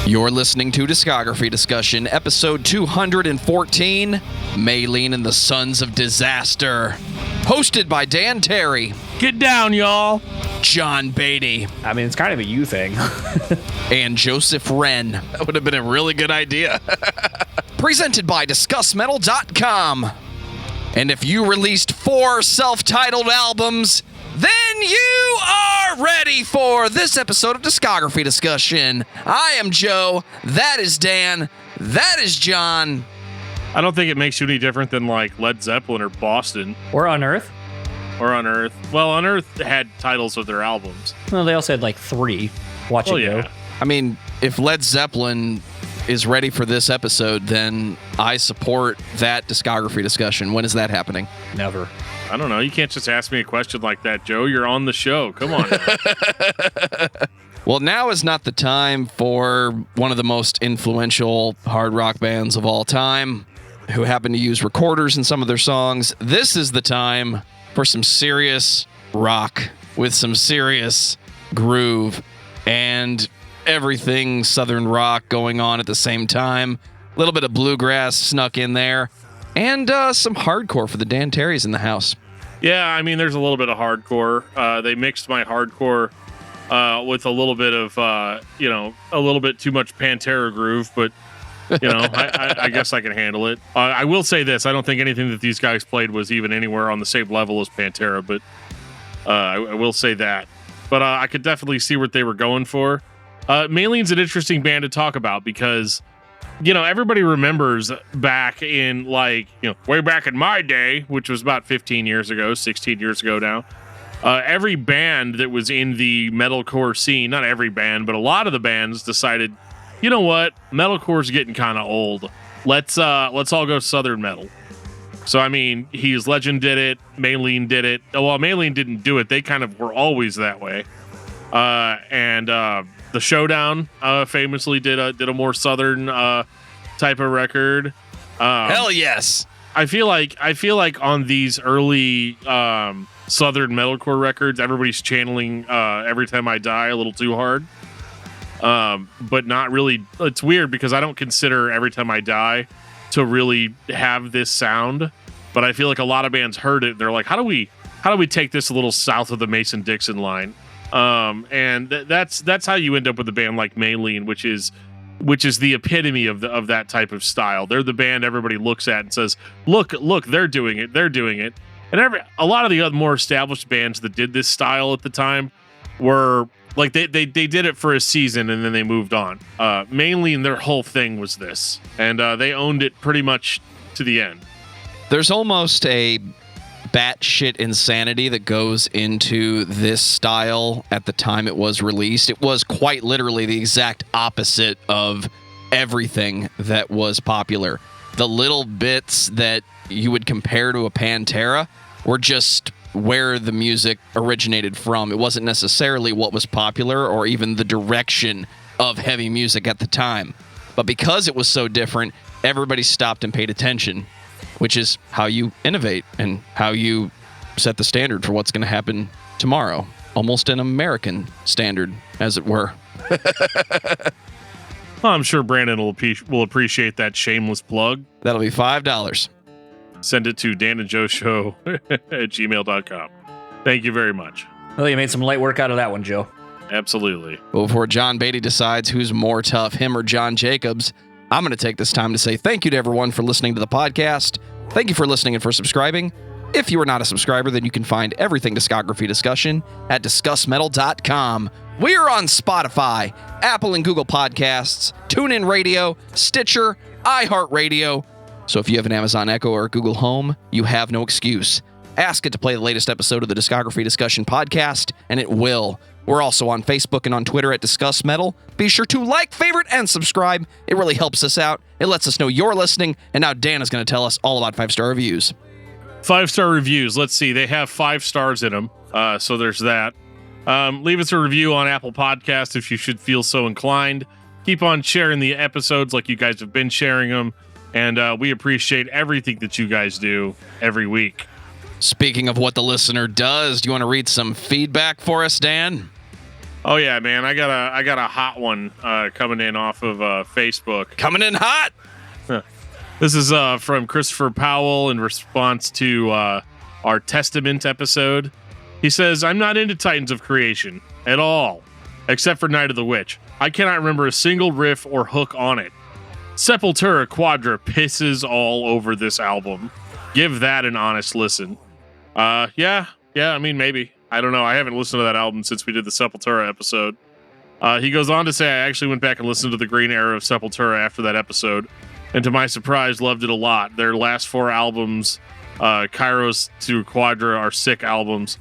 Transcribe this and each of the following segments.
You're listening to Discography Discussion, episode 214, Maylene and the Sons of Disaster. Hosted by Dan Terry. Get down, y'all. John Beatty. I mean, it's kind of a you thing. And Joseph Wren. That would have been a really good idea. Presented by discussmetal.com. And if you released 4 self-titled albums, then you are ready for this episode of Discography Discussion. I am Joe. That is Dan. That is John. I don't think it makes you any different than like Led Zeppelin or Boston. Or Unearth. Or Unearth. Well, Unearth had titles of their albums. Well, they also had like 3. Watch it go. I mean, if Led Zeppelin is ready for this episode, then I support that discography discussion. When is that happening? Never. I don't know. You can't just ask me a question like that, Joe. You're on the show. Come on. Well, now is not the time for one of the most influential hard rock bands of all time who happen to use recorders in some of their songs. This is the time for some serious rock with some serious groove and everything southern rock going on at the same time. A little bit of bluegrass snuck in there. And some hardcore for the Dan Terrys in the house. Yeah, I mean, there's a little bit of hardcore. They mixed my hardcore with a little bit of, a little bit too much Pantera groove, but, I guess I can handle it. I will say this. I don't think anything that these guys played was even anywhere on the same level as Pantera, but I will say that. But I could definitely see what they were going for. Maylene's an interesting band to talk about because everybody remembers back in way back in my day, which was about 15 years ago, 16 years ago now. Every band that was in the metalcore scene, not every band, but a lot of the bands decided, you know what, metalcore's getting kind of old. Let's all go southern metal. So I mean, Legend did it, Maylene did it. Well, Maylene didn't do it. They kind of were always that way. The Showdown famously did a more southern type of record. Hell yes. I feel like on these early southern metalcore records, everybody's channeling Every Time I Die a little too hard. But not really. It's weird because I don't consider Every Time I Die to really have this sound. But I feel like a lot of bands heard it. And they're like, how do we take this a little south of the Mason-Dixon line? And that's how you end up with a band like Maylene, which is the epitome of that type of style. They're the band everybody looks at and says, look, they're doing it. And a lot of the other more established bands that did this style at the time were like, they did it for a season and then they moved on. Maylene, their whole thing was this, and they owned it pretty much to the end. There's almost a batshit insanity that goes into this style at the time it was released. It was quite literally the exact opposite of everything that was popular. The little bits that you would compare to a Pantera were just where the music originated from. It wasn't necessarily what was popular or even the direction of heavy music at the time. But because it was so different, everybody stopped and paid attention, which is how you innovate and how you set the standard for what's going to happen tomorrow. Almost an American standard, as it were. Well, I'm sure Brandon will appreciate that shameless plug. That'll be $5. Send it to danandjoeshow at gmail.com. Thank you very much. Well, you made some light work out of that one, Joe. Absolutely. Well, before John Beatty decides who's more tough, him or John Jacobs, I'm going to take this time to say thank you to everyone for listening to the podcast. Thank you for listening and for subscribing. If you are not a subscriber, then you can find everything Discography Discussion at discussmetal.com. We are on Spotify, Apple and Google Podcasts, TuneIn Radio, Stitcher, iHeartRadio. So if you have an Amazon Echo or Google Home, you have no excuse. Ask it to play the latest episode of the Discography Discussion podcast, and it will. We're also on Facebook and on Twitter at Discuss Metal. Be sure to like, favorite, and subscribe. It really helps us out. It lets us know you're listening. And now Dan is going to tell us all about 5-star reviews. 5-star reviews. Let's see. They have 5 stars in them. So there's that. Leave us a review on Apple Podcasts if you should feel so inclined. Keep on sharing the episodes like you guys have been sharing them. And we appreciate everything that you guys do every week. Speaking of what the listener does, do you want to read some feedback for us, Dan? Oh yeah, man! I got a hot one coming in off of Facebook. Coming in hot. This is from Christopher Powell in response to our Testament episode. He says, "I'm not into Titans of Creation at all, except for Night of the Witch. I cannot remember a single riff or hook on it. Sepultura Quadra pisses all over this album. Give that an honest listen." Yeah. I mean, maybe. I don't know. I haven't listened to that album since we did the Sepultura episode. He goes on to say, "I actually went back and listened to the Green Era of Sepultura after that episode, and to my surprise, loved it a lot. Their last 4 albums, Kairos to Quadra, are sick albums.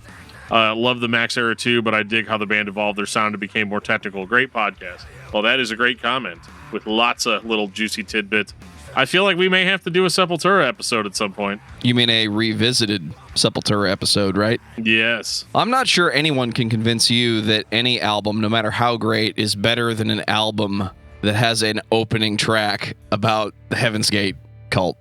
Love the Max Era too, but I dig how the band evolved their sound and became more technical. Great podcast." Well, that is a great comment with lots of little juicy tidbits. I feel like we may have to do a Sepultura episode at some point. You mean a revisited Sepultura episode, right? Yes. I'm not sure anyone can convince you that any album, no matter how great, is better than an album that has an opening track about the Heaven's Gate cult.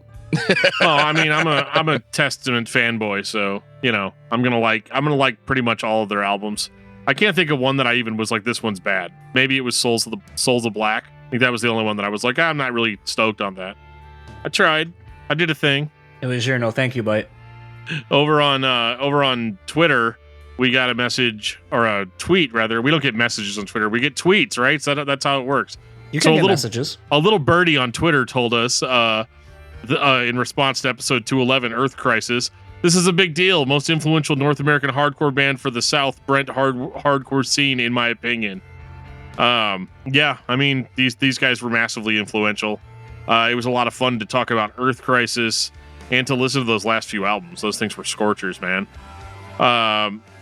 Oh, I mean, I'm a Testament fanboy, so I'm gonna like pretty much all of their albums. I can't think of one that I even was like, this one's bad. Maybe it was Souls of Black. I think that was the only one that I was like, I'm not really stoked on that. I tried. I did a thing. It was your no thank you bite. Over on Twitter, we got a message, or a tweet rather. We don't get messages on Twitter. We get tweets, right? So that's how it works. You can get messages. A little birdie on Twitter told us in response to episode 211, Earth Crisis, "This is a big deal. Most influential North American hardcore band for the South Brent hardcore scene, in my opinion." Yeah, I mean, these guys were massively influential. It was a lot of fun to talk about Earth Crisis and to listen to those last few albums. Those things were scorchers, man.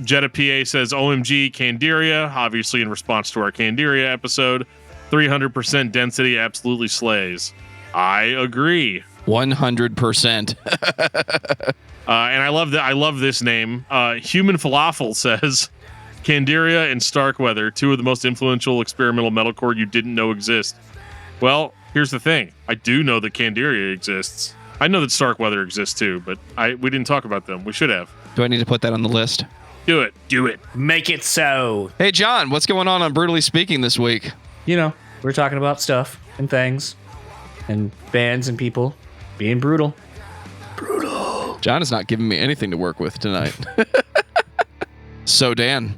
Jetta PA says, "OMG, Candiria," obviously in response to our Candiria episode. 300% density absolutely slays. I agree. 100%. And I love that. I love this name. Human Falafel says, "Candiria and Starkweather, 2 of the most influential experimental metalcore you didn't know exist." Well, here's the thing. I do know that Candiria exists. I know that Starkweather exists too, but we didn't talk about them. We should have. Do I need to put that on the list? Do it. Make it so. Hey, John, what's going on Brutally Speaking this week? We're talking about stuff and things and bands and people being brutal. John is not giving me anything to work with tonight. So, Dan,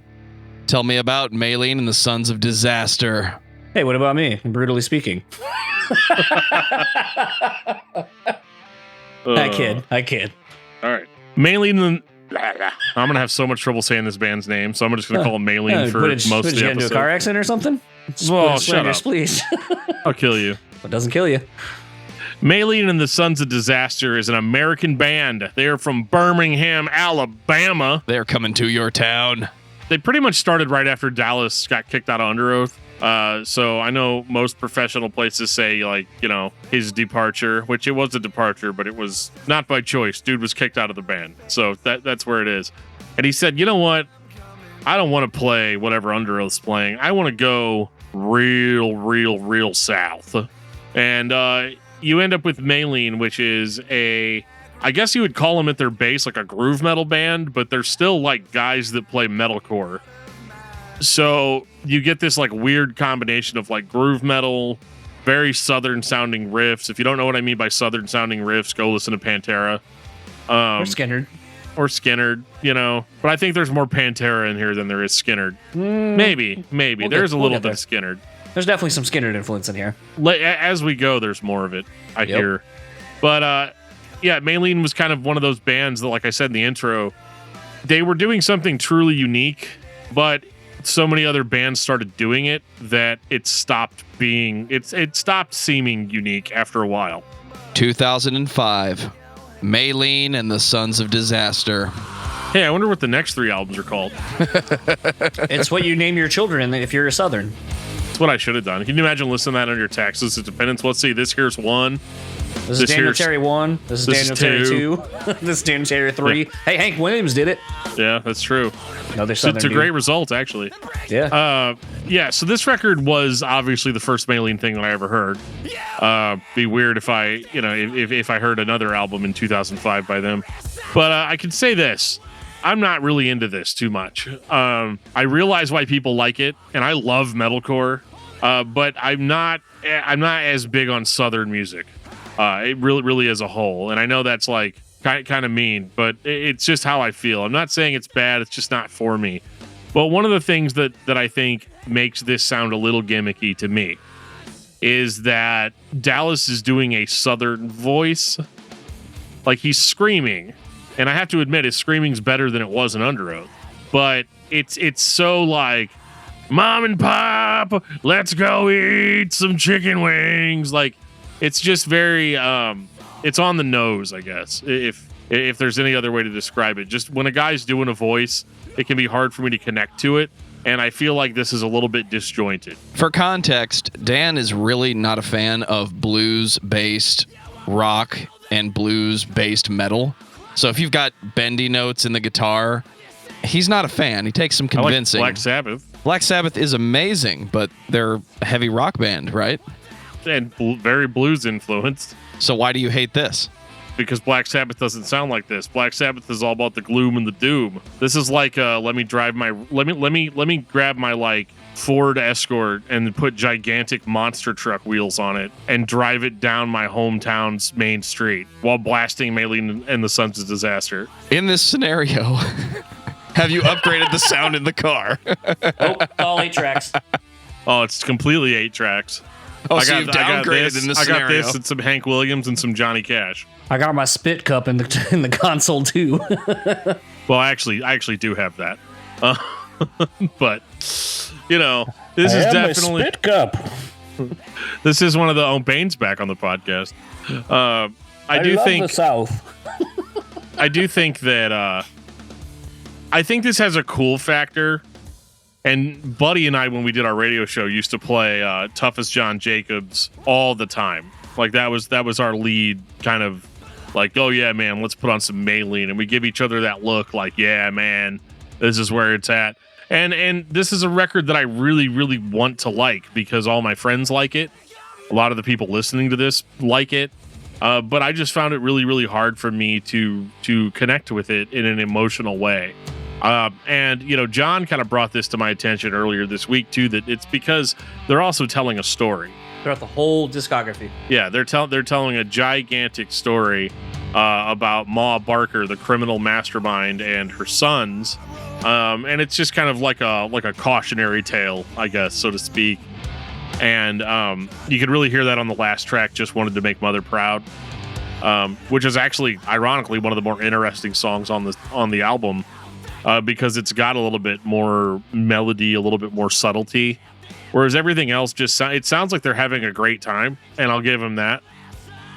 tell me about Maylene and the Sons of Disaster. Hey, what about me? Brutally Speaking. I kid. All right. Maylene. I'm gonna have so much trouble saying this band's name, so I'm just gonna call him Maylene for most of the episode. Into a car accident or something? Well, shut up, please. I'll kill you. It doesn't kill you. Maylene and the Sons of Disaster is an American band. They are from Birmingham, Alabama. They're coming to your town. They pretty much started right after Dallas got kicked out of Under Oath. So I know most professional places say, like, his departure, which it was a departure, but it was not by choice. Dude was kicked out of the band. So that's where it is. And he said, "You know what? I don't want to play whatever Under Oath's playing. I want to go real south." And you end up with Maylene, which is I guess you would call them at their base like a groove metal band, but they're still like guys that play metalcore. So you get this like weird combination of like groove metal, very southern sounding riffs. If you don't know what I mean by southern sounding riffs, go listen to Pantera. Or Skinnerd. But I think there's more Pantera in here than there is Skinnerd. Maybe. There's a little bit of Skinnerd. There's definitely some Skinnerd influence in here. As we go, there's more of it, I hear. But yeah, Maylene was kind of one of those bands that, like I said in the intro, they were doing something truly unique, but so many other bands started doing it that it stopped seeming unique after a while. 2005, Maylene and the Sons of Disaster. Hey, I wonder what the next 3 albums are called. It's what you name your children if you're a Southern. That's what I should have done. Can you imagine listening to that on your taxes? It depends. Let's see. This here's 1. This is Daniel Terry 1. This is Daniel Terry 2. This is Daniel Terry 3. Yeah. Hey, Hank Williams did it. Yeah, that's true. Another Southern It's a great result, actually. Yeah. Yeah, so this record was obviously the first Maylene thing that I ever heard. Be weird if I, if I heard another album in 2005 by them. But I can say this. I'm not really into this too much. I realize why people like it, and I love metalcore, but I'm not as big on Southern music. It really as a whole, and I know that's like kind of mean, but it's just how I feel. I'm not saying it's bad; it's just not for me. But one of the things that I think makes this sound a little gimmicky to me is that Dallas is doing a Southern voice, like he's screaming. And I have to admit, his screaming's better than it was in Under Oath. But it's so like, Mom and Pop, let's go eat some chicken wings. Like, it's just very, it's on the nose, I guess, if there's any other way to describe it. Just when a guy's doing a voice, it can be hard for me to connect to it. And I feel like this is a little bit disjointed. For context, Dan is really not a fan of blues-based rock and blues-based metal. So if you've got bendy notes in the guitar, he's not a fan. He takes some convincing. I like Black Sabbath. Black Sabbath is amazing, but they're a heavy rock band, right? And very blues influenced. So why do you hate this? Because Black Sabbath doesn't sound like this. Black Sabbath is all about the gloom and the doom. This is like let me grab my like Ford Escort and put gigantic monster truck wheels on it and drive it down my hometown's main street while blasting Maylene and the Sons of Disaster. In this scenario, have you upgraded the sound in the car? Nope, all 8 tracks. Oh, it's completely 8 tracks. Oh, so you've downgraded in this scenario. I got this and some Hank Williams and some Johnny Cash. I got my spit cup in the console too. Well, I actually do have that. But you know, this is definitely my spit cup. This is one of the Bane's back on the podcast. I do love think the South. I do think that I think this has a cool factor. And Buddy and I, when we did our radio show, used to play Toughest John Jacobs all the time. Like that was our lead kind of like, oh yeah, man, let's put on some Maylene. And we give each other that look like, yeah, man, this is where it's at. And this is a record that I really, really want to like because all my friends like it. A lot of the people listening to this like it. But I just found it really, really hard for me to connect with it in an emotional way. And, you know, John kind of brought this to my attention earlier this week, too, that it's because they're also telling a story. Throughout the whole discography. Yeah, they're telling a gigantic story about Ma Barker, the criminal mastermind, and her sons. And it's just kind of like a cautionary tale, I guess, so to speak. And you could really hear that on the last track, Just Wanted to Make Mother Proud, which is actually, ironically, one of the more interesting songs on the album. Because it's got a little bit more melody, a little bit more subtlety, whereas everything else just it sounds like they're having a great time, and I'll give them that.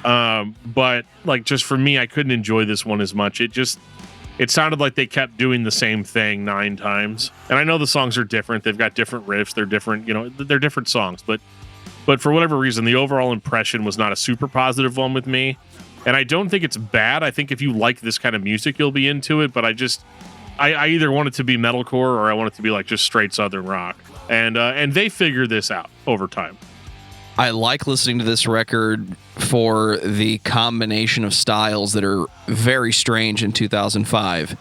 But like, just for me, I couldn't enjoy this one as much. It sounded like they kept doing the same thing 9 times. And I know the songs are different; they've got different riffs, they're different, you know, they're different songs. But for whatever reason, the overall impression was not a super positive one with me. And I don't think it's bad. I think if you like this kind of music, you'll be into it. But I either want it to be metalcore or I want it to be like just straight Southern rock. And they figure this out over time. I like listening to this record for the combination of styles that are very strange in 2005.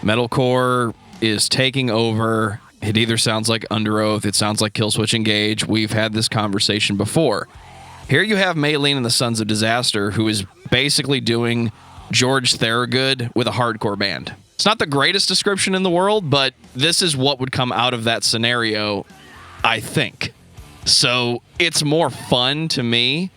Metalcore is taking over. It either sounds like Under Oath, it sounds like Killswitch Engage. We've had this conversation before. Here you have Maylene and the Sons of Disaster, who is basically doing George Thorogood with a hardcore band. It's not the greatest description in the world, but this is what would come out of that scenario, I think. So it's more fun to me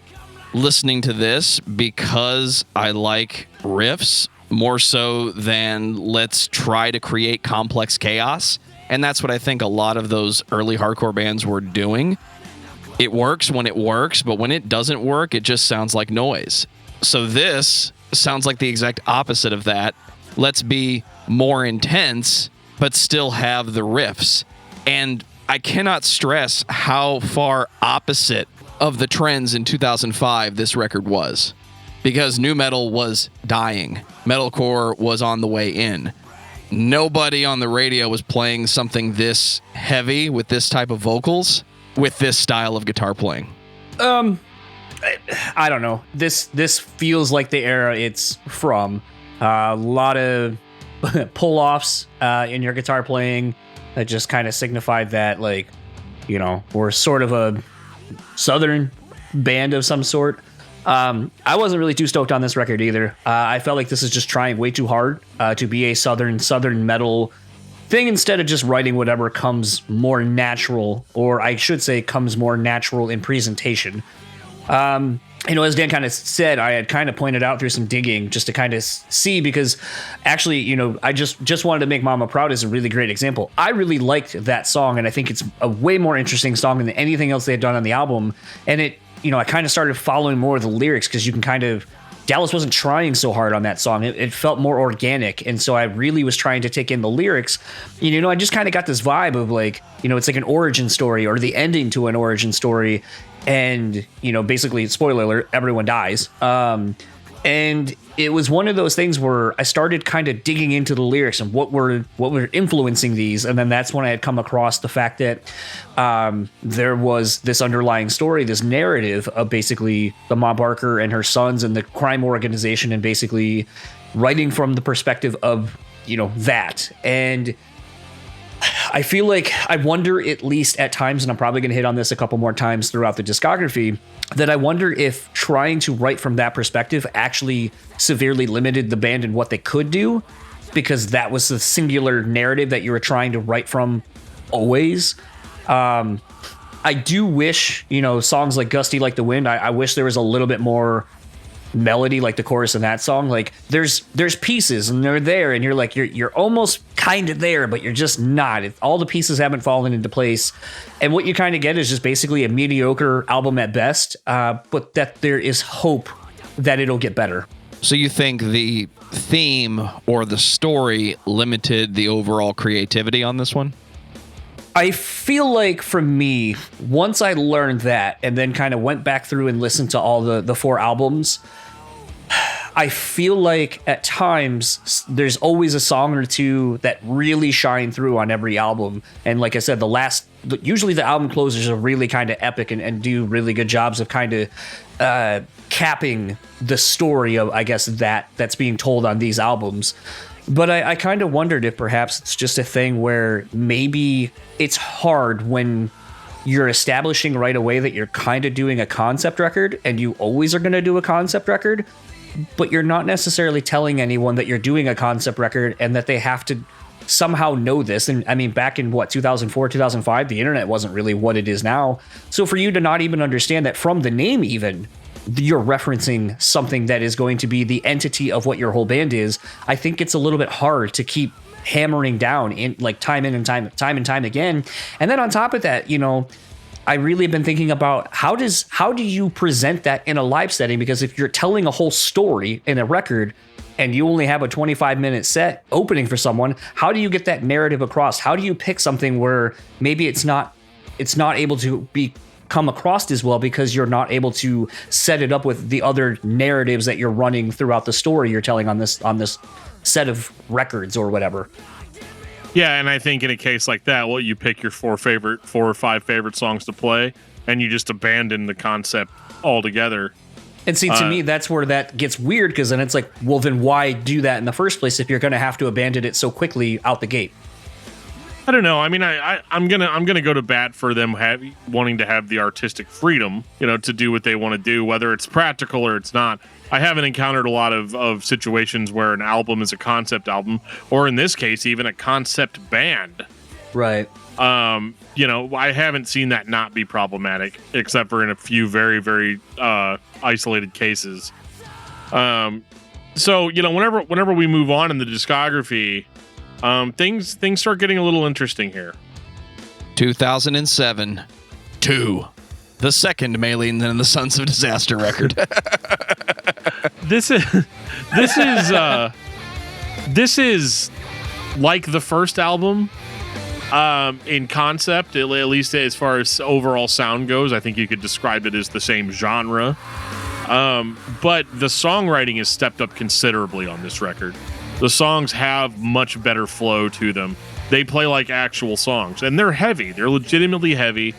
listening to this because I like riffs more so than let's try to create complex chaos. And that's what I think a lot of those early hardcore bands were doing. It works when it works, but when it doesn't work, it just sounds like noise. So this sounds like the exact opposite of that. Let's be more intense, but still have the riffs. And I cannot stress how far opposite of the trends in 2005 this record was. Because nu metal was dying. Metalcore was on the way in. Nobody on the radio was playing something this heavy with this type of vocals, with this style of guitar playing. I don't know. This feels like the era it's from. A lot of pull-offs in your guitar playing that just kind of signified that, like, you know, we're sort of a southern band of some sort. I wasn't really too stoked on this record either. I felt like this is just trying way too hard to be a southern metal thing instead of just writing whatever comes more natural, or I should say comes more natural in presentation. You know, as Dan kind of said, I had kind of pointed out through some digging just to kind of see, because actually, you know, I just wanted to make Mama Proud as a really great example. I really liked that song, and I think it's a way more interesting song than anything else they had done on the album. And it, you know, I kind of started following more of the lyrics, because you can kind of, Dallas wasn't trying so hard on that song. It felt more organic. And so I really was trying to take in the lyrics. You know, I just kind of got this vibe of, like, you know, it's like an origin story or the ending to an origin story. And, you know, basically, spoiler alert, everyone dies. And it was one of those things where I started kind of digging into the lyrics and what were influencing these. And then that's when I had come across the fact that there was this underlying story, this narrative of basically the Ma Barker and her sons and the crime organization, and basically writing from the perspective of, you know, that. And I feel like, I wonder, at least at times, and I'm probably going to hit on this a couple more times throughout the discography, that I wonder if trying to write from that perspective actually severely limited the band in what they could do, because that was the singular narrative that you were trying to write from always. I do wish, you know, songs like Gusty Like the Wind, I wish there was a little bit more melody, like the chorus in that song. Like, there's pieces and they're there, and you're like, you're almost kind of there, but you're just not. All the pieces haven't fallen into place, and what you kind of get is just basically a mediocre album at best, but that there is hope that it'll get better. So you think the theme or the story limited the overall creativity on this one? I feel like, for me, once I learned that and then kind of went back through and listened to all the 4 albums, I feel like at times there's always a song or two that really shine through on every album. And like I said, usually the album closers are really kind of epic and do really good jobs of kind of capping the story of, I guess, that's being told on these albums. But I kind of wondered if perhaps it's just a thing where maybe it's hard when you're establishing right away that you're kind of doing a concept record, and you always are going to do a concept record, but you're not necessarily telling anyone that you're doing a concept record and that they have to somehow know this. And I mean, back in 2004, 2005, the internet wasn't really what it is now. So for you to not even understand that from the name even, you're referencing something that is going to be the entity of what your whole band is, I think it's a little bit hard to keep hammering down in, like, time and time again. And then on top of that, you know, I really have been thinking about how do you present that in a live setting? Because if you're telling a whole story in a record and you only have a 25-minute set opening for someone, how do you get that narrative across? How do you pick something where maybe it's not able to come across as well because you're not able to set it up with the other narratives that you're running throughout the story you're telling on this set of records or whatever? Yeah, and I think in a case like that, well, you pick your 4 or 5 favorite songs to play, and you just abandon the concept altogether. And see, to me, that's where that gets weird, because then it's like, well, then why do that in the first place if you're going to have to abandon it so quickly out the gate? I don't know. I mean, I'm gonna go to bat for them wanting to have the artistic freedom, you know, to do what they want to do, whether it's practical or it's not. I haven't encountered a lot of situations where an album is a concept album, or in this case, even a concept band. Right. You know, I haven't seen that not be problematic, except for in a few very, very isolated cases. So, you know, whenever we move on in the discography, things start getting a little interesting here. 2007, 2, the second Maylene than the Sons of Disaster record. This is like the first album in concept, at least as far as overall sound goes. I think you could describe it as the same genre, but the songwriting has stepped up considerably on this record. The songs have much better flow to them. They play like actual songs, and they're heavy. They're legitimately heavy.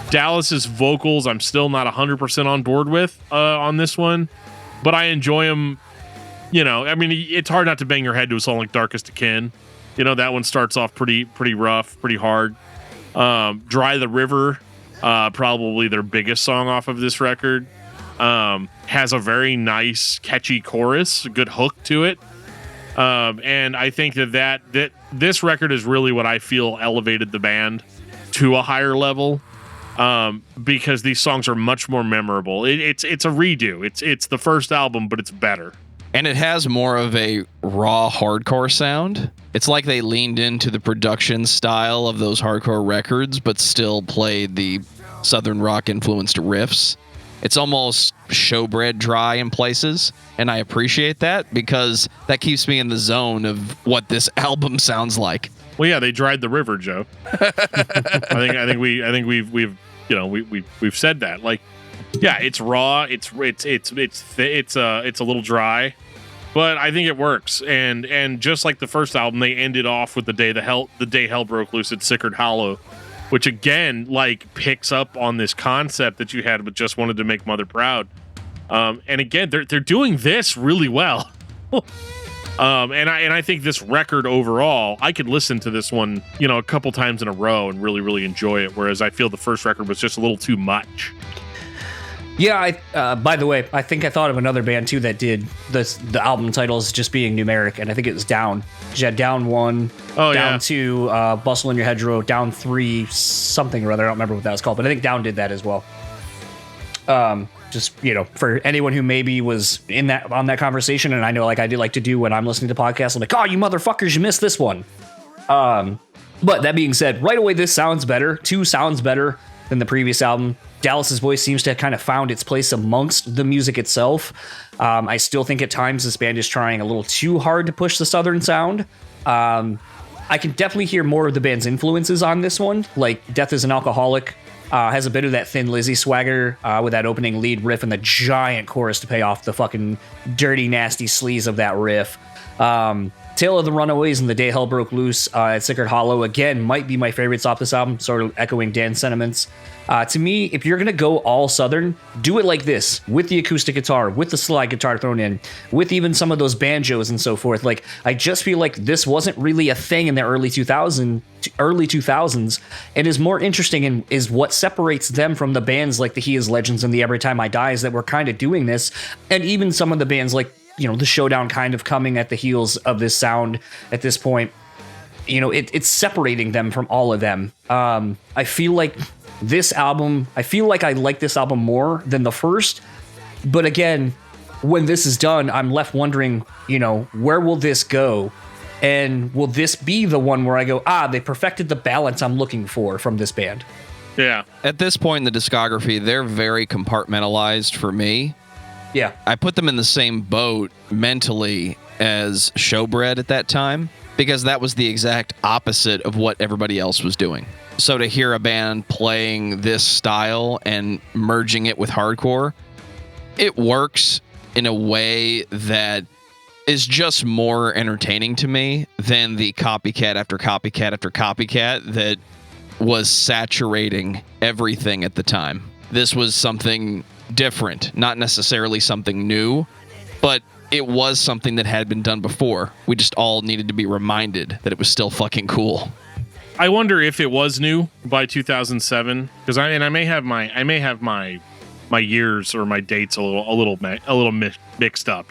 Dallas's vocals, I'm still not 100% on board with on this one, but I enjoy them I mean, it's hard not to bang your head to a song like Darkest Akin. That one starts off pretty rough, pretty hard. Dry the River, probably their biggest song off of this record, has a very nice, catchy chorus, a good hook to it. And I think that this record is really what I feel elevated the band to a higher level, because these songs are much more memorable. It's a redo. It's the first album, but it's better. And it has more of a raw hardcore sound. It's like they leaned into the production style of those hardcore records, but still played the Southern rock influenced riffs. It's almost showbread dry in places, and I appreciate that because that keeps me in the zone of what this album sounds like. Well, yeah, they dried the river, Joe. I think we've said that. Like, yeah, it's raw. It's a little dry, but I think it works. And just like the first album, they ended off with the day hell broke loose at Sickard Hollow, which again like picks up on this concept that you had with Just Wanted to Make Mother Proud. And again, they're doing this really well. And I think this record overall, I could listen to this one, a couple times in a row and really, really enjoy it. Whereas I feel the first record was just a little too much. Yeah, by the way, I think I thought of another band too that did this. The album titles just being numeric, and I think it was Down. You had Down 1, Down 2, Bustle in Your Hedgerow, Down 3, something or other. I don't remember what that was called, but I think Down did that as well. Just for anyone who maybe was on that conversation, and I know like I do like to do when I'm listening to podcasts, I'm like, oh, you motherfuckers, you missed this one. But that being said, right away this sounds better. 2 sounds better than the previous album. Dallas's voice seems to have kind of found its place amongst the music itself. I still think at times this band is trying a little too hard to push the Southern sound. I can definitely hear more of the band's influences on this one, like Death is an Alcoholic. Has a bit of that Thin Lizzy swagger with that opening lead riff and the giant chorus to pay off the fucking dirty, nasty sleaze of that riff. Tale of the Runaways and The Day Hell Broke Loose at Sickard Hollow, again, might be my favorites off this album, sort of echoing Dan's sentiments. To me, if you're going to go all Southern, do it like this, with the acoustic guitar, with the slide guitar thrown in, with even some of those banjos and so forth. Like, I just feel like this wasn't really a thing in the early 2000s, and is more interesting and is what separates them from the bands like the He Is Legends and the Every Time I Dies that were kind of doing this, and even some of the bands like, the Showdown kind of coming at the heels of this sound at this point. It's separating them from all of them. I feel like this album, I like this album more than the first. But again, when this is done, I'm left wondering, where will this go? And will this be the one where I go, they perfected the balance I'm looking for from this band? Yeah. At this point in the discography, they're very compartmentalized for me. Yeah. I put them in the same boat mentally as Showbread at that time, because that was the exact opposite of what everybody else was doing. So to hear a band playing this style and merging it with hardcore, it works in a way that is just more entertaining to me than the copycat after copycat after copycat that was saturating everything at the time. This was something different, not necessarily something new, but it was something that had been done before. We just all needed to be reminded that it was still fucking cool. I wonder if it was new by 2007, because I may have my years or my dates a little mixed up,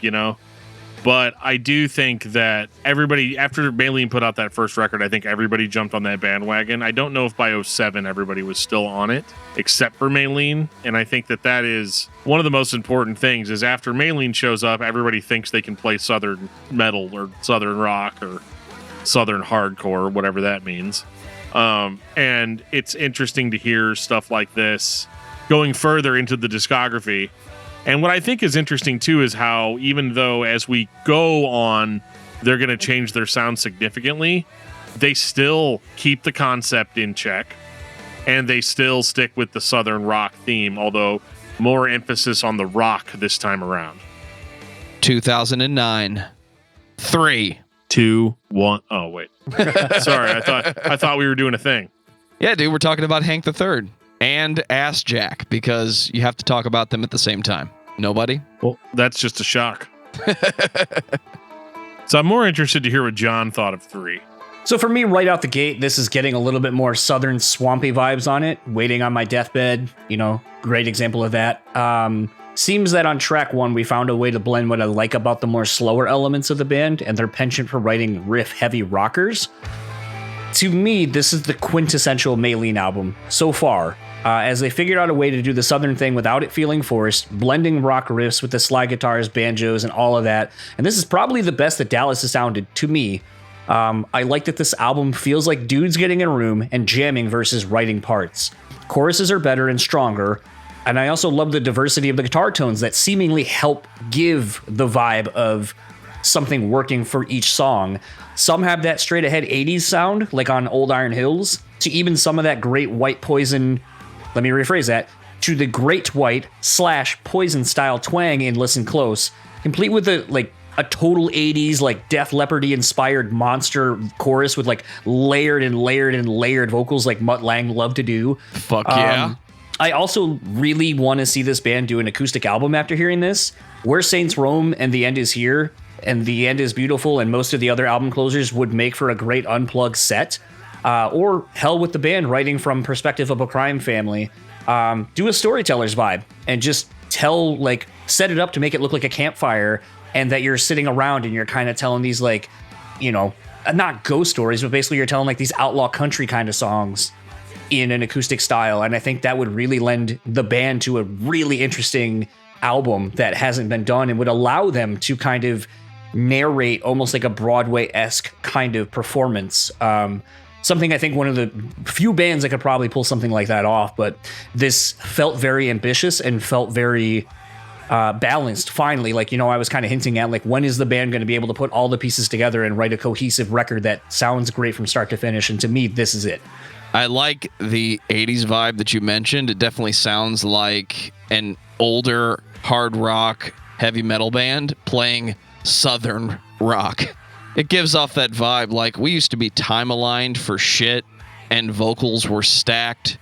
But I do think that everybody, after Maylene put out that first record, I think everybody jumped on that bandwagon. I don't know if by 2007 everybody was still on it, except for Maylene. And I think that is one of the most important things, is after Maylene shows up, everybody thinks they can play Southern metal or Southern rock or Southern hardcore, whatever that means. And it's interesting to hear stuff like this going further into the discography. And what I think is interesting, too, is how even though as we go on, they're going to change their sound significantly, they still keep the concept in check, and they still stick with the Southern rock theme, although more emphasis on the rock this time around. 2009. 3. 2, 1. Oh, wait. Sorry, I thought we were doing a thing. Yeah, dude, we're talking about Hank III. And Ass Jack, because you have to talk about them at the same time. Nobody? Well, that's just a shock. So I'm more interested to hear what John thought of 3. So for me, right out the gate, this is getting a little bit more southern swampy vibes on it. Waiting on My Deathbed, great example of that. Seems that on track 1, we found a way to blend what I like about the more slower elements of the band and their penchant for writing riff-heavy rockers. To me, this is the quintessential Maylene album so far, as they figured out a way to do the southern thing without it feeling forced, blending rock riffs with the slide guitars, banjos, and all of that. And this is probably the best that Dallas has sounded to me. I like that this album feels like dudes getting in a room and jamming versus writing parts. Choruses are better and stronger, and I also love the diversity of the guitar tones that seemingly help give the vibe of something working for each song. Some have that straight ahead 80s sound, like on Old Iron Hills, to even some of that Great White Poison, let me rephrase that, to the Great White / Poison style twang in Listen Close, complete with a total 80s, like Def Leppard-y inspired monster chorus with like layered and layered and layered vocals like Mutt Lange loved to do. Fuck yeah. I also really want to see this band do an acoustic album after hearing this. Where Saints Roam and The End Is Here and The End Is Beautiful and most of the other album closers would make for a great unplugged set. Or hell with the band writing from perspective of a crime family. Do a storyteller's vibe and just set it up to make it look like a campfire and that you're sitting around and you're kind of telling these not ghost stories, but basically you're telling like these outlaw country kind of songs in an acoustic style. And I think that would really lend the band to a really interesting album that hasn't been done and would allow them to kind of narrate almost like a Broadway-esque kind of performance. Something I think one of the few bands that could probably pull something like that off, but this felt very ambitious and felt very balanced finally. I was kind of hinting at when is the band going to be able to put all the pieces together and write a cohesive record that sounds great from start to finish? And to me, this is it. I like the 80s vibe that you mentioned. It definitely sounds like an older hard rock heavy metal band playing southern rock. It gives off that vibe like we used to be time aligned for shit and vocals were stacked.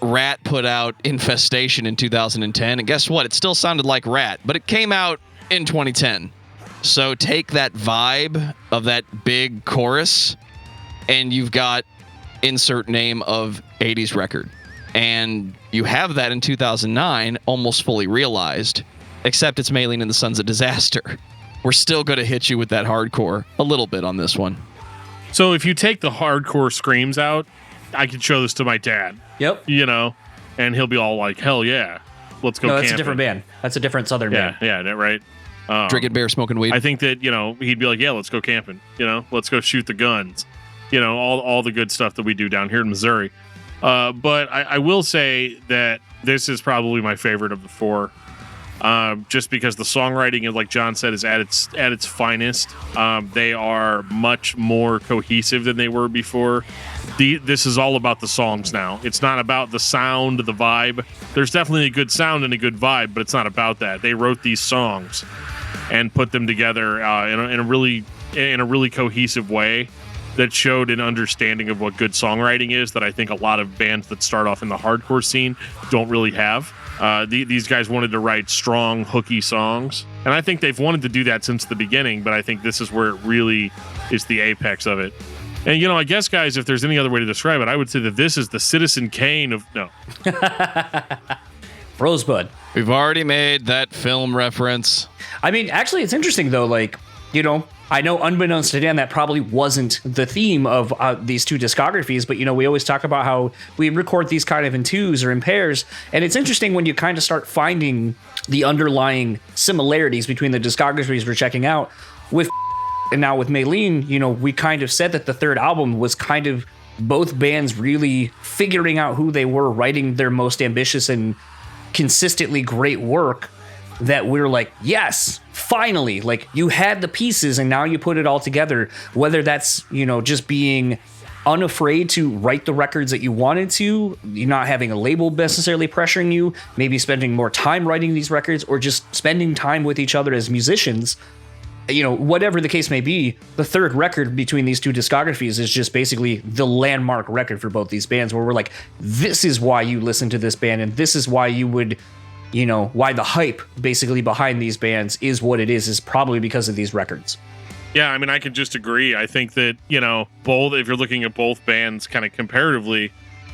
Rat put out Infestation in 2010, and guess what? It still sounded like Rat, but it came out in 2010. So take that vibe of that big chorus, and you've got insert name of 80s record. And you have that in 2009, almost fully realized, except it's Maylene and the Sons of Disaster. We're still going to hit you with that hardcore a little bit on this one. So if you take the hardcore screams out, I could show this to my dad. Yep. And he'll be all like, hell yeah, let's go camping. No, that's a different band. That's a different southern band. Yeah, right. Drinking beer, smoking weed. I think that, he'd be like, yeah, let's go camping. Let's go shoot the guns. All the good stuff that we do down here in Missouri. But I will say that this is probably my favorite of the 4. Just because the songwriting, like John said, is at its finest. They are much more cohesive than they were before. This is all about the songs now. It's not about the sound, the vibe. There's definitely a good sound and a good vibe, but it's not about that. They wrote these songs and put them together in a really cohesive way that showed an understanding of what good songwriting is that I think a lot of bands that start off in the hardcore scene don't really have. These guys wanted to write strong, hooky songs, and I think they've wanted to do that since the beginning, but I think this is where it really is the apex of it. And, I guess, guys, if there's any other way to describe it, I would say that this is the Citizen Kane of... No. Rosebud. We've already made that film reference. I mean, actually, it's interesting, though, I know unbeknownst to Dan, that probably wasn't the theme of these 2 discographies, but, we always talk about how we record these kind of in twos or in pairs, and it's interesting when you kind of start finding the underlying similarities between the discographies we're checking out. With and now with Maylene, we kind of said that the 3rd album was kind of both bands really figuring out who they were, writing their most ambitious and consistently great work, that we're like, yes, finally, you had the pieces and now you put it all together, whether that's, just being unafraid to write the records that you wanted to, you're not having a label necessarily pressuring you, maybe spending more time writing these records or just spending time with each other as musicians. Whatever the case may be, the 3rd record between these 2 discographies is just basically the landmark record for both these bands, where we're like, this is why you listen to this band and this is why you would why the hype basically behind these bands is what it is probably because of these records. Yeah, I mean, I can just agree. I think that, both, if you're looking at both bands kind of comparatively,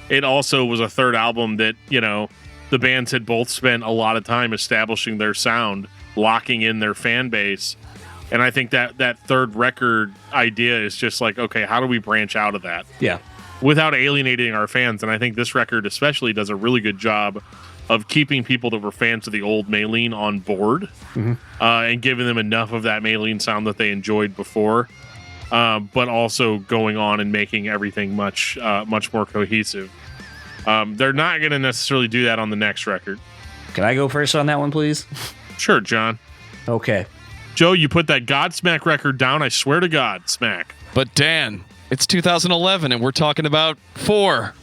it also was a third album that, the bands had both spent a lot of time establishing their sound, locking in their fan base. And I think that third record idea is just like, okay, how do we branch out of that? Yeah. Without alienating our fans. And I think this record especially does a really good job of keeping people that were fans of the old Maylene on board, and giving them enough of that Maylene sound that they enjoyed before, but also going on and making everything much more cohesive. They're not going to necessarily do that on the next record. Can I go first on that one, please? Sure, John. Okay. Joe, you put that Godsmack record down, I swear to God, smack. But Dan, it's 2011 and we're talking about 4.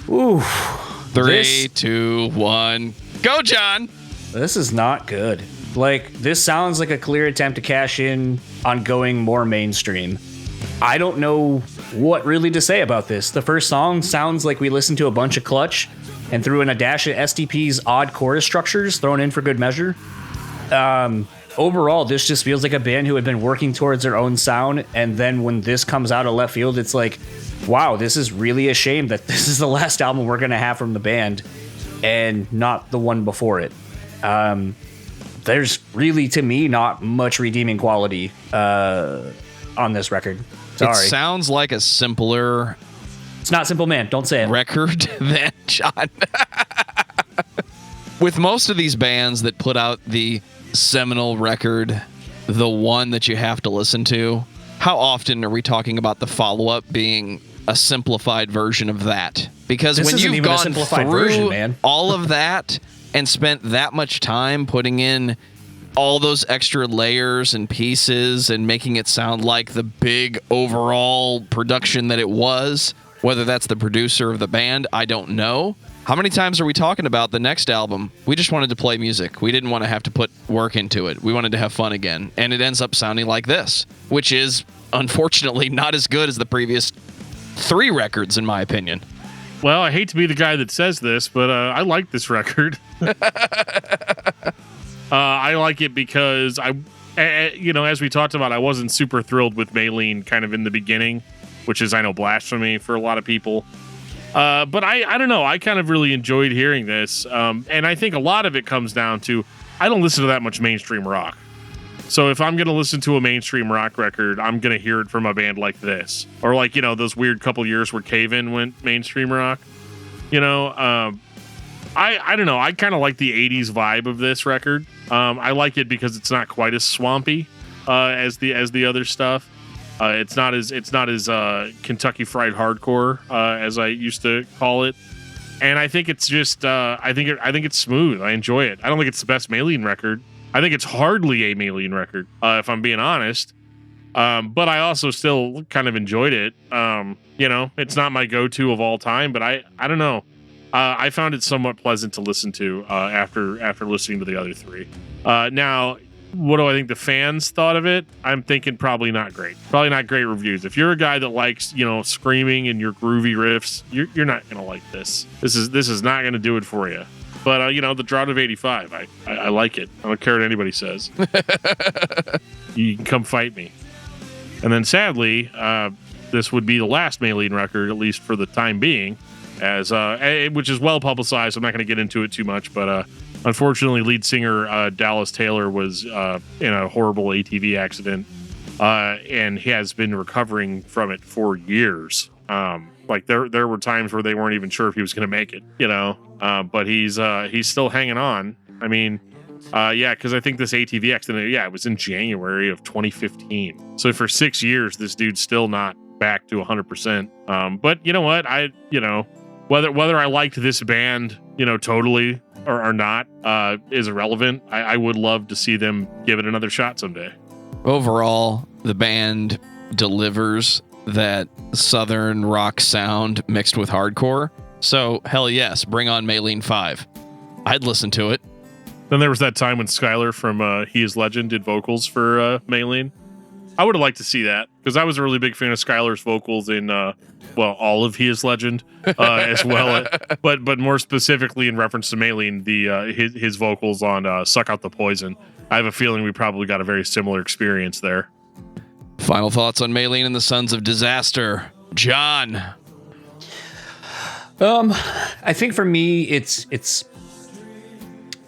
Ooh. 3, 2, 1. Go, John! This is not good. Like, this sounds like a clear attempt to cash in on going more mainstream. I don't know what really to say about this. The first song sounds like we listened to a bunch of Clutch and threw in a dash of STP's odd chorus structures thrown in for good measure. Overall, this just feels like a band who had been working towards their own sound, and then when this comes out of left field, it's like, wow, this is really a shame that this is the last album we're going to have from the band and not the one before it. There's really, to me, not much redeeming quality on this record. Sorry. It sounds like a simpler... It's not Simple Man. Don't say it. ...record than John. With most of these bands that put out the seminal record, the one that you have to listen to, how often are we talking about the follow-up being a simplified version of that? Because this when isn't you've even a gone simplified through version, man. all of that and spent that much time putting in all those extra layers and pieces and making it sound like the big overall production that it was, whether that's the producer of the band, I don't know. How many times are we talking about the next album? We just wanted to play music. We didn't want to have to put work into it. We wanted to have fun again. And it ends up sounding like this, which is unfortunately not as good as the previous 3 records, in my opinion. Well, I hate to be the guy that says this, but I like this record. I like it because as we talked about, I wasn't super thrilled with Maylene kind of in the beginning, which is, I know, blasphemy for a lot of people. But I don't know. I kind of really enjoyed hearing this. And I think a lot of it comes down to, I don't listen to that much mainstream rock. So if I'm going to listen to a mainstream rock record, I'm going to hear it from a band like this. Or like, those weird couple years where Cave-In went mainstream rock. I don't know. I kind of like the 80s vibe of this record. I like it because it's not quite as swampy as the other stuff. It's not as Kentucky Fried Hardcore as I used to call it, and I think it's just I think it's smooth. I enjoy it. I don't think it's the best Maylene record. I think it's hardly a Maylene record, if I'm being honest. But I also still kind of enjoyed it. It's not my go-to of all time, but I don't know. I found it somewhat pleasant to listen to after listening to the other 3. Now, what do I think the fans thought of it? I'm thinking probably not great. Probably not great reviews. If you're a guy that likes, screaming and your groovy riffs, you're not going to like this. This is not going to do it for you. But, the Drought of 85, I like it. I don't care what anybody says. You can come fight me. And then sadly, this would be the last Maylene record, at least for the time being, which is well publicized. I'm not going to get into it too much, but unfortunately, lead singer Dallas Taylor was in a horrible ATV accident, and he has been recovering from it for years. Like there were times where they weren't even sure if he was going to make it, but he's still hanging on. I mean, because I think this ATV accident, it was in January of 2015. So for 6 years, this dude's still not back to 100%. But you know what? Whether I liked this band, totally or not, is irrelevant. I would love to see them give it another shot someday. Overall, the band delivers that southern rock sound mixed with hardcore. So, hell yes, bring on Maylene 5. I'd listen to it. Then there was that time when Skylar from He Is Legend did vocals for Maylene. I would have liked to see that, because I was a really big fan of Skylar's vocals in well, all of He Is Legend, as well. But more specifically in reference to Maylene, his vocals on Suck Out the Poison. I have a feeling we probably got a very similar experience there. Final thoughts on Maylene and the Sons of Disaster. John. I think for me, it's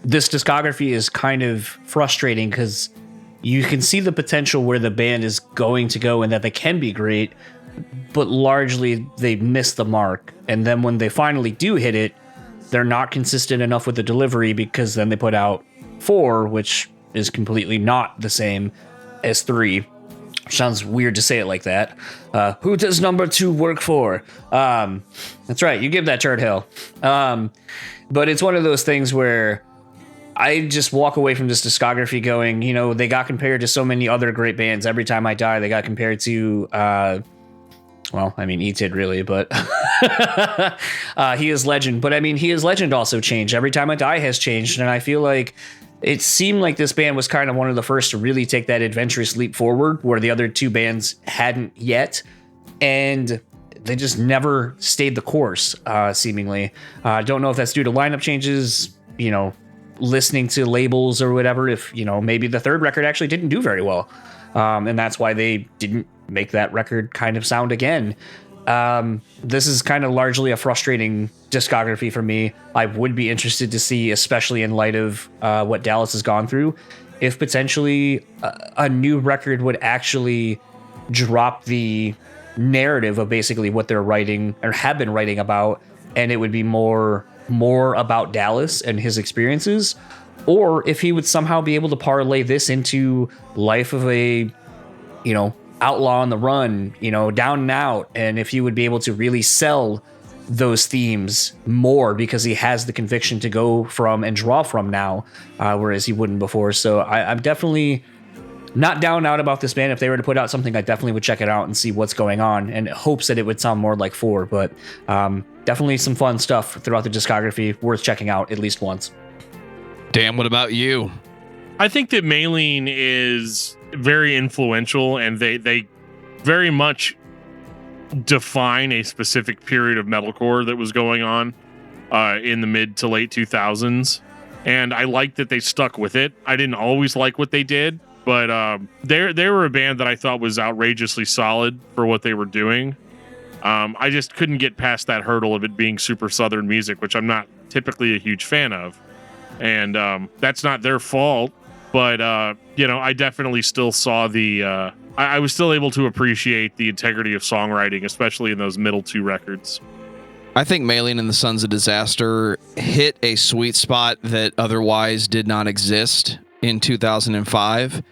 this discography is kind of frustrating because you can see the potential where the band is going to go and that they can be great, but largely they miss the mark. And then when they finally do hit it, they're not consistent enough with the delivery, because then they put out 4, which is completely not the same as 3. Sounds weird to say it like that. Who does number 2 work for? That's right, you give that turd hell. But it's one of those things where I just walk away from this discography going, you know, they got compared to so many other great bands. Every Time I Die, they got compared to, well, I mean, E-Tid really, but He Is Legend. But I mean, He Is Legend also changed. Every Time I Die has changed. And I feel like it seemed like this band was kind of one of the first to really take that adventurous leap forward, where the other 2 bands hadn't yet. And they just never stayed the course, seemingly. I don't know if that's due to lineup changes, you know, listening to labels or whatever, if, you know, maybe the 3rd record actually didn't do very well. And that's why they didn't make that record kind of sound again. This is kind of largely a frustrating discography for me. I would be interested to see, especially in light of what Dallas has gone through, if potentially a new record would actually drop the narrative of basically what they're writing or have been writing about, and it would be more about Dallas and his experiences, or if he would somehow be able to parlay this into life of a, you know, outlaw on the run, you know, down and out, and if he would be able to really sell those themes more because he has the conviction to go from and draw from now, whereas he wouldn't before. So I'm definitely not down and out about this band. If they were to put out something, I definitely would check it out and see what's going on, and hopes that it would sound more like 4. But definitely some fun stuff throughout the discography, worth checking out at least once. Dan, what about you? I think that Maylene is very influential, and they very much define a specific period of metalcore that was going on in the mid to late 2000s. And I like that they stuck with it. I didn't always like what they did, but they were a band that I thought was outrageously solid for what they were doing. I just couldn't get past that hurdle of it being super Southern music, which I'm not typically a huge fan of. And that's not their fault, but, you know, I definitely still saw the... I was still able to appreciate the integrity of songwriting, especially in those middle 2 records. I think Maylene and the Sons of Disaster hit a sweet spot that otherwise did not exist in 2005.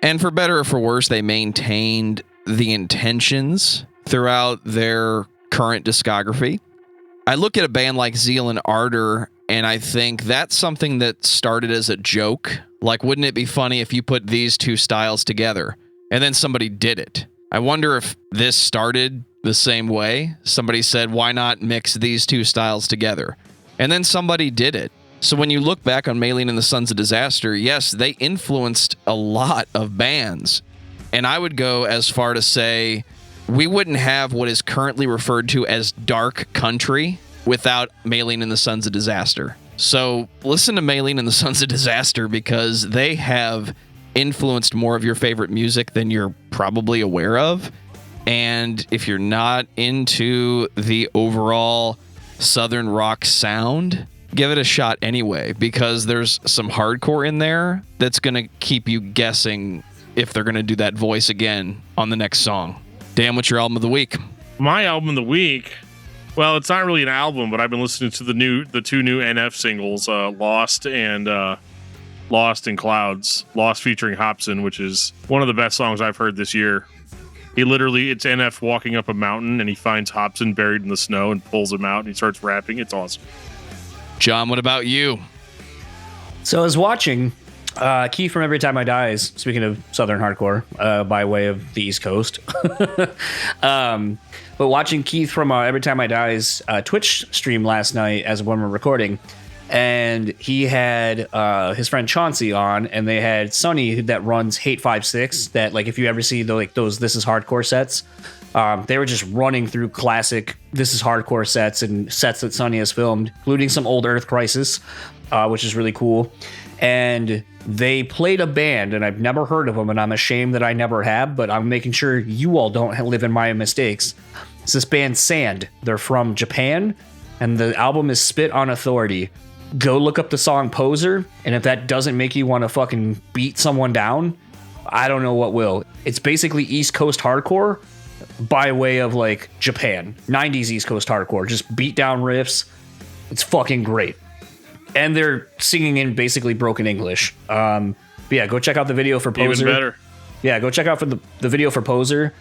And for better or for worse, they maintained the intentions throughout their current discography. I look at a band like Zeal and Ardor, and I think that's something that started as a joke. Like, wouldn't it be funny if you put these 2 styles together? And then somebody did it. I wonder if this started the same way. Somebody said, why not mix these 2 styles together? And then somebody did it. So when you look back on Maylene and the Sons of Disaster, yes, they influenced a lot of bands. And I would go as far to say we wouldn't have what is currently referred to as dark country without Maylene and the Sons of Disaster. So listen to Maylene and the Sons of Disaster, because they have influenced more of your favorite music than you're probably aware of. And if you're not into the overall Southern rock sound, give it a shot anyway, because there's some hardcore in there that's going to keep you guessing if they're going to do that voice again on the next song. Dan, what's your album of the week? My album of the week, well, it's not really an album, but I've been listening to the 2 new NF singles, Lost and Clouds. Lost featuring Hobson, which is one of the best songs I've heard this year. It's NF walking up a mountain, and he finds Hobson buried in the snow and pulls him out, and he starts rapping. It's awesome. John, what about you? So I was watching Keith from Every Time I Die, speaking of Southern hardcore, by way of the East Coast. But watching Keith from Every Time I Die's Twitch stream last night as when we're recording, and he had his friend Chauncey on, and they had Sonny that runs Hate 56. That, like, if you ever see those This Is Hardcore sets, they were just running through classic This Is Hardcore sets and sets that Sonny has filmed, including some old Earth Crisis, which is really cool. And they played a band, and I've never heard of them, and I'm ashamed that I never have, but I'm making sure you all don't live in my mistakes. It's this band Sand. They're from Japan, and the album is Spit on Authority. Go look up the song Poser, and if that doesn't make you want to fucking beat someone down, I don't know what will. It's basically East Coast hardcore by way of, like, Japan. 90s East Coast hardcore. Just beat down riffs. It's fucking great. And they're singing in basically broken English. But yeah, go check out the video for Poser. Even better. Yeah, go check out for the video for Poser.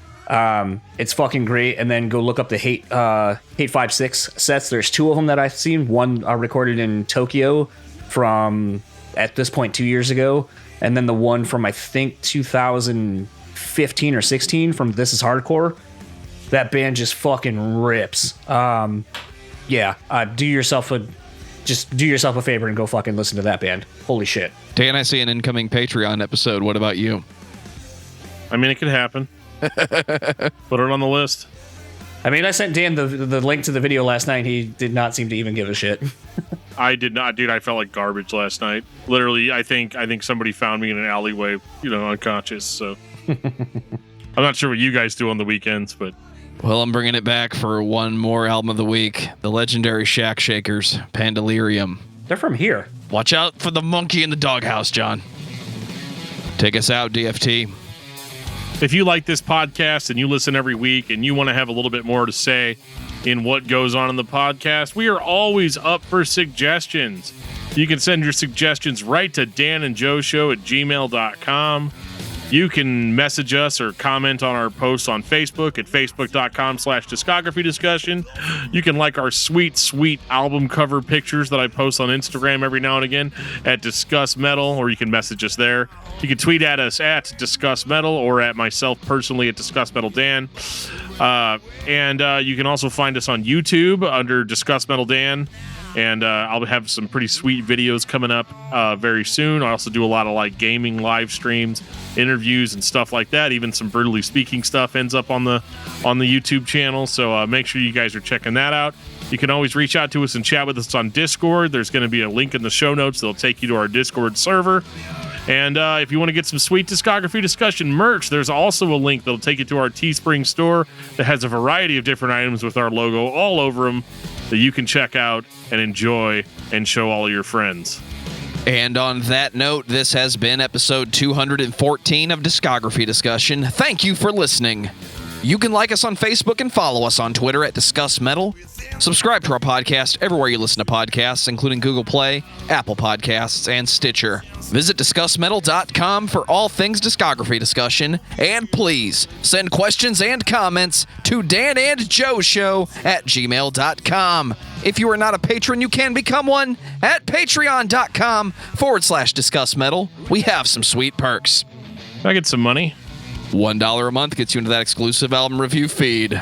It's fucking great. And then go look up the Hate 56 sets. There's 2 of them that I've seen. One recorded in Tokyo from, at this point, 2 years ago. And then the one from, I think, 2015 or 16 from This Is Hardcore. That band just fucking rips. Do yourself a favor and go fucking listen to that band. Holy shit. Dan, I see an incoming Patreon episode. What about you? I mean, it could happen. Put it on the list. I mean, I sent Dan the link to the video last night. He did not seem to even give a shit. I did not, dude. I felt like garbage last night. Literally, I think somebody found me in an alleyway, unconscious. So I'm not sure what you guys do on the weekends, but Well, I'm bringing it back for one more album of the week. The legendary Shack Shakers, Pandelirium. They're from here. Watch out for the monkey in the doghouse, John. Take us out, DFT. if you like this podcast and you listen every week and you want to have a little bit more to say in what goes on in the podcast, we are always up for suggestions. You can send your suggestions right to danandjoeshow@gmail.com. You can message us or comment on our posts on Facebook at facebook.com/discography discussion. You can like our sweet, sweet album cover pictures that I post on Instagram every now and again at Discuss Metal, or you can message us there. You can tweet at us at Discuss Metal or at myself personally at Discuss Metal Dan. And you can also find us on YouTube under Discuss Metal Dan. And I'll have some pretty sweet videos coming up very soon. I also do a lot of like gaming live streams, interviews, and stuff like that. Even some Brutally Speaking stuff ends up on the YouTube channel. So make sure you guys are checking that out. You can always reach out to us and chat with us on Discord. There's going to be a link in the show notes that'll take you to our Discord server. And if you want to get some sweet Discography Discussion merch, there's also a link that'll take you to our Teespring store that has a variety of different items with our logo all over them that you can check out and enjoy and show all your friends. And on that note, this has been episode 214 of Discography Discussion. Thank you for listening. You can like us on Facebook and follow us on Twitter at Discuss Metal. Subscribe to our podcast everywhere you listen to podcasts, including Google Play, Apple Podcasts, and Stitcher. Visit discussmetal.com for all things discography discussion. And please send questions and comments to danandjoeshow@gmail.com. If you are not a patron, you can become one at patreon.com/discussmetal. We have some sweet perks. Can I get some money? $1 a month gets you into that exclusive album review feed.